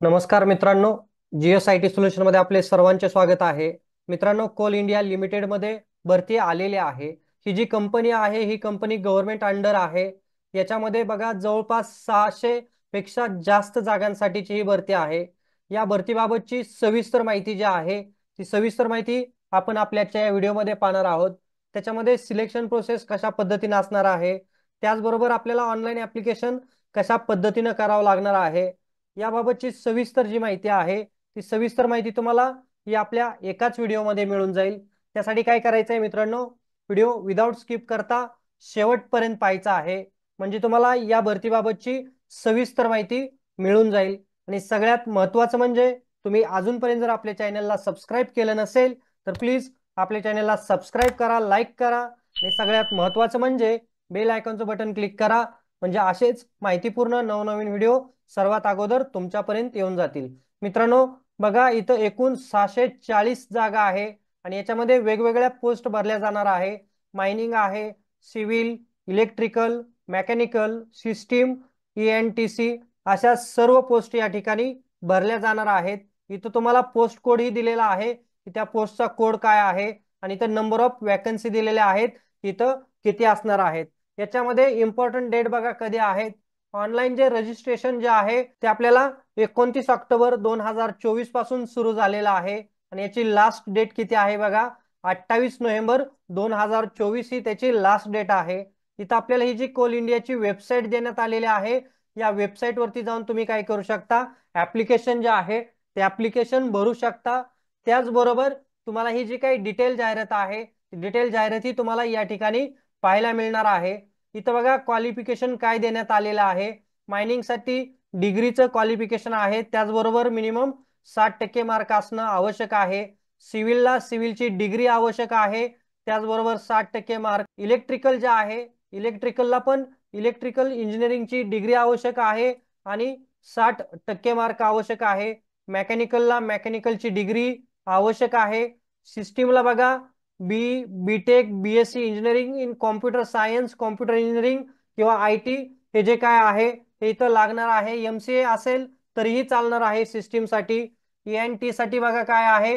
नमस्कार मित्रांनो, GSIT solution मध्ये आपले सर्वांचे स्वागत आहे. मित्रांनो, कोल इंडिया लिमिटेड मध्ये भरती आलेली आहे. ही जी कंपनी आहे ही कंपनी गव्हर्नमेंट अंडर आहे. याच्यामध्ये बघा जवळपास 600 पेक्षा जास्त जागांसाठीची ही भरती आहे. या भरतीबाबतची सविस्तर माहिती जी आहे ती सविस्तर माहिती आपण आपल्याच्या व्हिडिओमध्ये पाहणार आहोत. त्याच्यामध्ये सिलेक्शन प्रोसेस कशा पद्धतीने असणार आहे, त्याचबरोबर आपल्याला ऑनलाईन ऍप्लिकेशन कशा पद्धतीने करावं लागणार आहे, याबाबतची सविस्तर जी माहिती आहे ती सविस्तर माहिती तुम्हाला ही आपल्या एकाच व्हिडिओमध्ये मिळून जाईल. त्यासाठी काय करायचं आहे मित्रांनो, व्हिडिओ विदाउट स्किप करता शेवटपर्यंत पाहायचा आहे, म्हणजे तुम्हाला या भरतीबाबतची सविस्तर माहिती मिळून जाईल. आणि सगळ्यात महत्त्वाचं म्हणजे तुम्ही अजूनपर्यंत जर आपल्या चॅनलला सबस्क्राईब केलं नसेल तर प्लीज आपल्या चॅनलला सबस्क्राईब करा, लाईक करा आणि सगळ्यात महत्त्वाचं म्हणजे बेल आयकॉनचं बटन क्लिक करा, म्हणजे असेच माहितीपूर्ण नवनवीन व्हिडिओ सर्वात अगोदर तुमच्यापर्यंत येऊन जातील. मित्रांनो बघा, इथं एकूण 640 जागा आहे आणि याच्यामध्ये वेगवेगळ्या पोस्ट भरल्या जाणार आहे. मायनिंग आहे, civil, electrical, mechanical, system, ENTC अशा सर्व पोस्ट या ठिकाणी भरल्या जाणार आहेत. इथं तुम्हाला पोस्ट कोड ही दिलेला आहे की त्या पोस्टचा कोड काय आहे आणि इथं नंबर ऑफ वॅकन्सी दिलेल्या आहेत, इथं किती असणार आहेत. याच्यामध्ये इम्पॉर्टंट डेट बघा कधी आहेत. ऑनलाईन जे रजिस्ट्रेशन जे आहे ते आपल्याला 29 ऑक्टोबर 2024 पासून सुरू झालेलं आहे आणि याची लास्ट डेट किती आहे बघा, 28 नोव्हेंबर 2024 ही त्याची लास्ट डेट आहे. इथं आपल्याला ही जी कोल इंडियाची वेबसाईट देण्यात आलेली आहे, या वेबसाईट वरती जाऊन तुम्ही काय करू शकता, ऍप्लिकेशन जे आहे ते ऍप्लिकेशन भरू शकता. त्याचबरोबर तुम्हाला ही जी काही डिटेल जाहिरात आहे डिटेल जाहिराती तुम्हाला या ठिकाणी पाहायला मिळणार आहे. इथं बघा क्वालिफिकेशन काय देण्यात आलेलं आहे. मायनिंग साठी डिग्रीचं क्वालिफिकेशन आहे, त्याचबरोबर मिनिमम 60% मार्क असणं आवश्यक आहे. सिव्हिलला सिव्हिलची डिग्री आवश्यक आहे, त्याचबरोबर 60% मार्क. इलेक्ट्रिकल जे आहे इलेक्ट्रिकलला पण इलेक्ट्रिकल इंजिनिअरिंगची डिग्री आवश्यक आहे आणि 60% मार्क आवश्यक आहे. मेकॅनिकलला मेकॅनिकलची डिग्री आवश्यक आहे. सिस्टीमला बघा BTech BSc engineering in computer science, computer engineering किंवा IT हे जे काय आहे हे इथं लागणार आहे. MCA असेल तरीही चालणार आहे सिस्टीमसाठी. ENT साठी बघा काय आहे,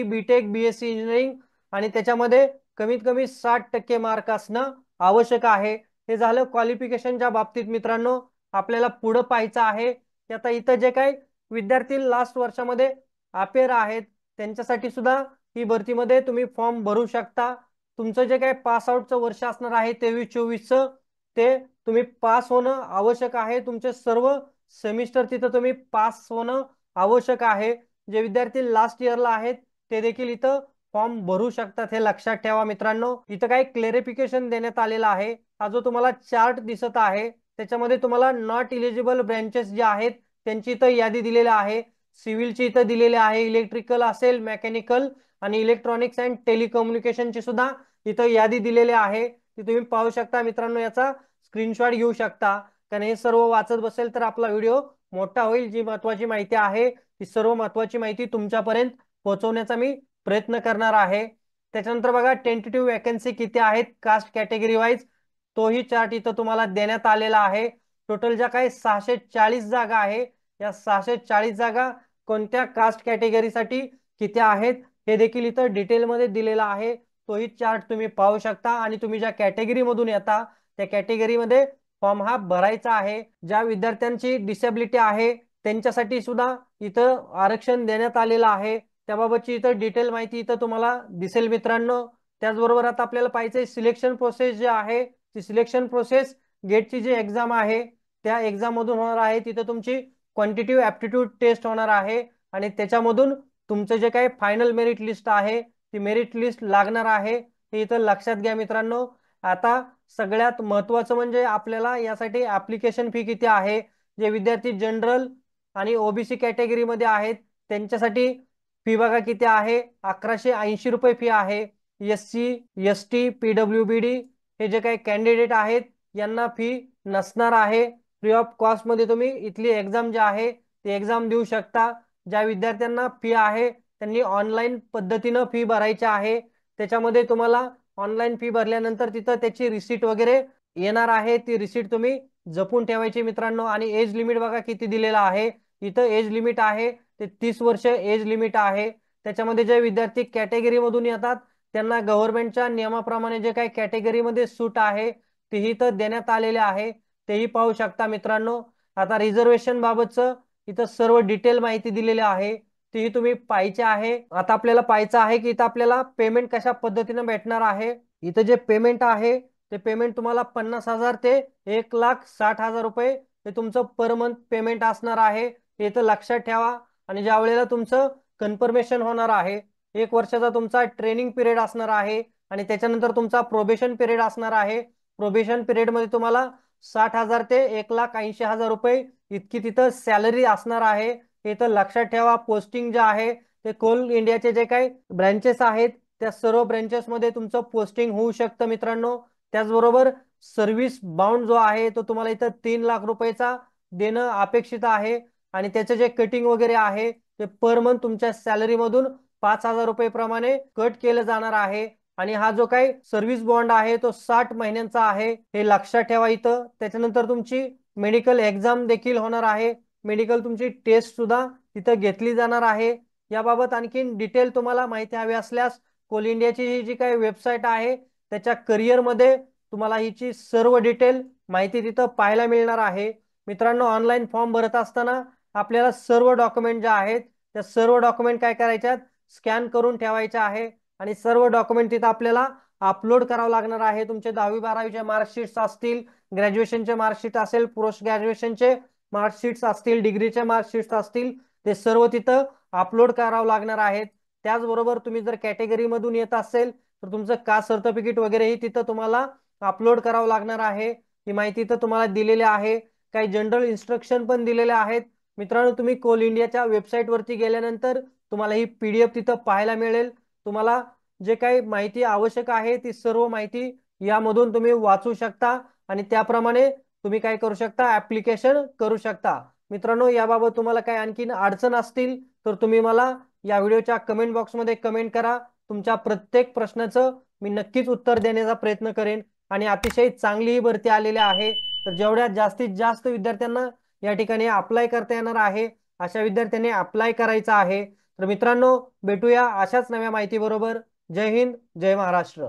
बीटेक BSc इंजिनिअरिंग आणि त्याच्यामध्ये कमीत कमी 60% मार्क असणं आवश्यक आहे. हे झालं क्वालिफिकेशनच्या बाबतीत. मित्रांनो आपल्याला पुढे पाहायचं आहे की आता इथं जे काही विद्यार्थी लास्ट वर्षामध्ये अपेअर आहेत त्यांच्यासाठी सुद्धा ही भरतीमध्ये तुम्ही फॉर्म भरू शकता. तुमचं जे काही पास आउटचं वर्ष असणार आहे 23-24चं, ते तुम्ही पास होणं आवश्यक आहे. तुमचे सर्व सेमिस्टर तिथं तुम्ही पास होणं आवश्यक आहे. जे विद्यार्थी लास्ट इयरला आहेत ते देखील इथं फॉर्म भरू शकतात, हे लक्षात ठेवा मित्रांनो. इथं काही क्लेरिफिकेशन देण्यात आलेलं आहे. हा जो तुम्हाला चार्ट दिसत आहे त्याच्यामध्ये तुम्हाला नॉट इलिजिबल ब्रँचेस जे आहेत त्यांची इथं यादी दिलेली आहे. सिव्हिलची इथं दिलेली आहे, इलेक्ट्रिकल असेल, मेकॅनिकल आणि इलेक्ट्रॉनिक्स अँड टेलिकम्युनिकेशनची सुद्धा इथं यादी दिलेली आहे, ती तुम्ही पाहू शकता मित्रांनो. याचा स्क्रीनशॉट घेऊ शकता, कारण हे सर्व वाचत बसेल तर आपला व्हिडिओ मोठा होईल. जी महत्वाची माहिती आहे ती सर्व महत्वाची माहिती तुमच्यापर्यंत पोहोचवण्याचा मी प्रयत्न करणार आहे. त्याच्यानंतर बघा टेंटेटिव्ह वॅकन्सी किती आहेत कास्ट कॅटेगरी वाईज, तोही चार्ट इथं तुम्हाला देण्यात आलेला आहे. टोटल ज्या काही 640 जागा आहे, या 640 जागा कोणत्या कास्ट कॅटेगरीसाठी किती आहेत हे देखील इथं डिटेलमध्ये दिलेलं आहे. तोही चार्ट तुम्ही पाहू शकता आणि तुम्ही ज्या कॅटेगरी मधून येता त्या कॅटेगरीमध्ये फॉर्म हा भरायचा आहे. ज्या विद्यार्थ्यांची डिसेबिलिटी आहे त्यांच्यासाठी सुद्धा इथं आरक्षण देण्यात आलेलं आहे, त्याबाबतची इथं डिटेल माहिती इथं तुम्हाला दिसेल मित्रांनो. त्याचबरोबर आता आपल्याला पाहिजे सिलेक्शन प्रोसेस जे आहे, ती सिलेक्शन प्रोसेस गेटची जी एक्झाम आहे त्या एक्झाम मधून होणार आहे. तिथं तुमची क्वांटिटेटिव्ह ऍप्टिट्यूड टेस्ट होणार आहे आणि त्याच्यामधून तुमचं जे काही फायनल मेरिट लिस्ट आहे ती मेरिट लिस्ट लागणार आहे, हे इथं लक्षात घ्या मित्रांनो. आता सगळ्यात महत्वाचं म्हणजे आपल्याला यासाठी ऍप्लिकेशन फी किती आहे. जे विद्यार्थी जनरल आणि OBC कॅटेगरीमध्ये आहेत त्यांच्यासाठी फी बघा किती आहे, 1180 रुपये फी आहे. SC ST PWBD हे जे काही कॅन्डिडेट आहेत यांना फी नसणार आहे. फ्री ऑफ कॉस्ट मध्ये तुम्ही इथली एक्झाम जी आहे ती एक्झाम देऊ शकता. ज्या विद्यार्थ्यांना फी आहे त्यांनी ऑनलाईन पद्धतीनं फी भरायची आहे. त्याच्यामध्ये तुम्हाला ऑनलाईन फी भरल्यानंतर तिथं त्याची रिसीट वगैरे येणार आहे, ती रिसीट तुम्ही जपून ठेवायची मित्रांनो. आणि एज लिमिट बघा किती दिलेला आहे, इथं एज लिमिट आहे ते 30 वर्ष एज लिमिट आहे। त्याच्यामध्ये जे विद्यार्थी कॅटेगरीमधून येतात त्यांना गव्हर्नमेंटच्या नियमाप्रमाणे जे काही कॅटेगरीमध्ये सूट आहे तेही इथं देण्यात आलेले आहे, तेही पाहू शकता मित्रांनो। आता रिझर्वेशन बाबतचं इथं सर्व डिटेल माहिती दिलेली आहे, तीही तुम्ही पाहायची आहे। आता आपल्याला पाहायचं आहे की इथं आपल्याला पेमेंट कशा पद्धतीने भेटणार आहे। इथं जे पेमेंट आहे ते पेमेंट तुम्हाला 50,000 ते 1,60,000 रुपये हे तुमचं पर मंथ पेमेंट असणार आहे, हे इथं लक्षात ठेवा। आणि ज्या वेळेला तुमचं कन्फर्मेशन होणार आहे, 1 वर्षाचा तुमचा ट्रेनिंग पिरियड असणार आहे आणि त्याच्यानंतर तुमचा प्रोबेशन पिरियड असणार आहे। प्रोबेशन पिरियड मध्ये तुम्हाला 60,000 ते 1,80,000 रुपये इतकी तिथं सॅलरी असणार आहे, हे तर लक्षात ठेवा। पोस्टिंग जे आहे ते कोल इंडियाचे जे काही ब्रँचेस आहेत त्या सर्व ब्रँचेस मध्ये तुमचं पोस्टिंग होऊ शकतं मित्रांनो। त्याचबरोबर सर्व्हिस बाउंड जो आहे तो तुम्हाला इथं 3,00,000 रुपयाचा देणं अपेक्षित आहे आणि त्याचे जे कटिंग वगैरे आहे ते पर मंथ तुमच्या सॅलरी मधून 5,000 रुपये प्रमाणे कट केलं जाणार आहे। आणि हा जो काही सर्व्हिस बॉन्ड आहे तो 60 महिन्यांचा आहे, हे लक्षात ठेवा इथं। त्याच्यानंतर तुमची मेडिकल एक्झाम देखील होणार आहे, मेडिकल तुमची टेस्ट सुद्धा तिथं घेतली जाणार आहे। याबाबत आणखीन डिटेल तुम्हाला माहिती हवी असल्यास कोल इंडियाची ही जी काही वेबसाईट आहे त्याच्या करिअर मध्ये तुम्हाला हिची सर्व डिटेल माहिती तिथं पाहायला मिळणार आहे। मित्रांनो, ऑनलाईन फॉर्म भरत असताना आपल्याला सर्व डॉक्युमेंट जे आहेत त्या सर्व डॉक्युमेंट काय करायच्यात, स्कॅन करून ठेवायचे आहे आणि सर्व डॉक्युमेंट तिथं आपल्याला अपलोड करावं लागणार आहे। तुमचे 10वी-12वीचे मार्कशीट्स असतील, ग्रॅज्युएशनचे मार्कशीट असेल, पोस्ट ग्रॅज्युएशनचे मार्कशीट्स असतील, डिग्रीचे मार्कशीट्स असतील, ते सर्व तिथं अपलोड करावं लागणार आहेत। त्याचबरोबर तुम्ही जर कॅटेगरी मधून येत असेल तर तुमचं कास्ट सर्टिफिकेट वगैरेही तिथं तुम्हाला अपलोड करावं लागणार आहे, ही माहिती इथं तुम्हाला दिलेली आहे। काही जनरल इन्स्ट्रक्शन पण दिलेले आहेत मित्रांनो। तुम्ही कोल इंडियाच्या वेबसाईट वरती गेल्यानंतर तुम्हाला ही PDF तिथं पाहायला मिळेल। तुम्हाला जे काही माहिती आवश्यक आहे ती सर्व माहिती यामधून तुम्ही वाचू शकता आणि त्याप्रमाणे तुम्ही काय करू शकता, ऍप्लिकेशन करू शकता। मित्रांनो, याबाबत तुम्हाला काही आणखीन अडचण असतील तर तुम्ही मला या व्हिडिओच्या कमेंट बॉक्समध्ये कमेंट करा। तुमच्या प्रत्येक प्रश्नाचं मी नक्कीच उत्तर देण्याचा प्रयत्न करेन आणि अतिशय चांगली ही भरती आलेली आहे, तर जेवढ्या जास्तीत जास्त विद्यार्थ्यांना या ठिकाणी अप्लाय करता येणार आहे अशा विद्यार्थ्यांनी अप्लाय करायचं आहे। तर मित्रांनो, भेटूया अशाच नव्या माहिती बरोबर। जय हिंद, जय महाराष्ट्र।